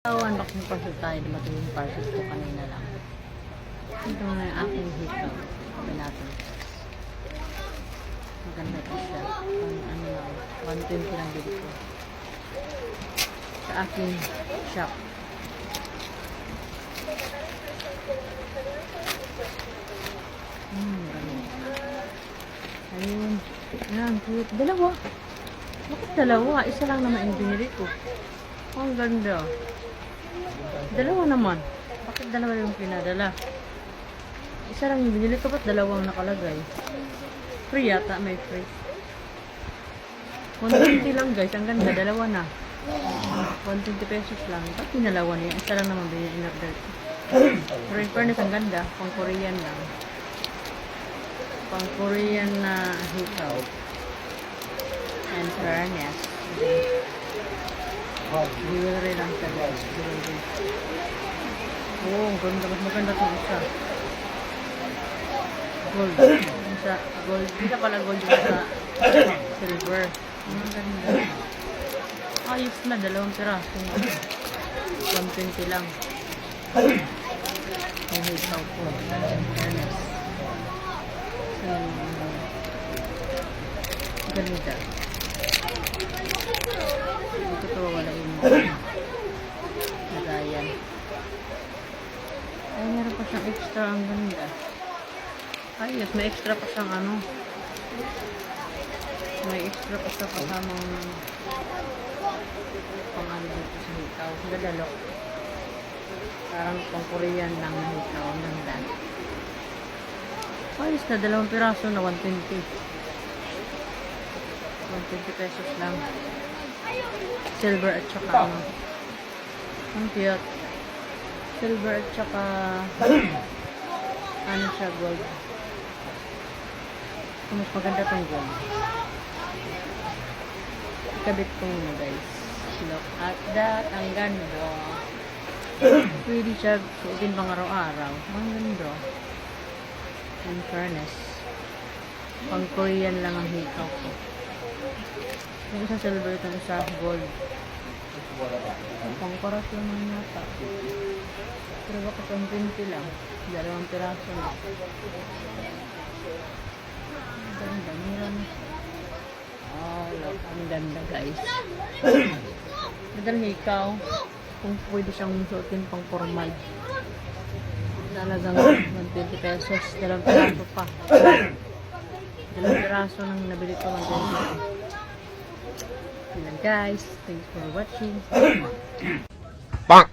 So, unboxing parcel tayo. Dumating yung parcel ko kanina lang. Ito na yung aking hikaw. Sabi natin. Maganda ito siya. Ano lang. 120 lang bili ko. Sa aking shop. Ayun. Ayan, cute. Dalawa. Bakit dalawa? Isa lang naman yung binili ko. Oh, ang ganda. Dalawa naman. Bakit dalawa yung pinadala? Isa lang yung binili ko. Ba't dalawang nakalagay? Free yata. May free. 120 lang guys. Ang ganda. Dalawa na. 120 pesos lang. Ba't pinalawa niya? Isa lang naman binili in order ko. Pero in fairness, ang ganda. Pang Korean lang. Pang Korean na hikaw. And fairness. Jewelry lang siya guys. Jewelry. Oh, ang ganda. Mas maganda itong isa. Gold. Isa, gold. Hindi pala gold yung sa silver. Ang ganda. Ayos na. Dalawang piraso. 120 lang. Ang hikaw po. Fairness. Ganda. Dito to wala yung lagayan. Ay, meron pa siyang extra. Ang ganda. Ayos, may extra pa siyang ano. May extra pa siya kasamang pang-ano dito sa hikaw. Ang ganda, look. Parang pang Korean lang na hikaw. Ang ganda. Ayos na, dalawang piraso na 120. 120 pesos lang. Silver at saka ano. Ang cute. Silver at saka ano siya, gold. Mas maganda tong gold. Ikabit ko muna guys. Look at that. Ang ganda. Pwede siya suotin pang araw-araw. Ang ganda. In fairness. Pang Korean lang ang hikaw ko. Yung isa silver, itong isa gold. Pang parasyon ng yata. Pero baka pang 20 lang. Dalawang piraso na. Ang ganda. Meron. Oh, look. Ang ganda guys. Ganda ng hikaw. Kung pwede siyang suotin pang formal. Talagang 120 pesos. Dalawang piraso pa. Dalawang piraso nang nabili ko 120. Ayan guys, thanks for watching. Bang!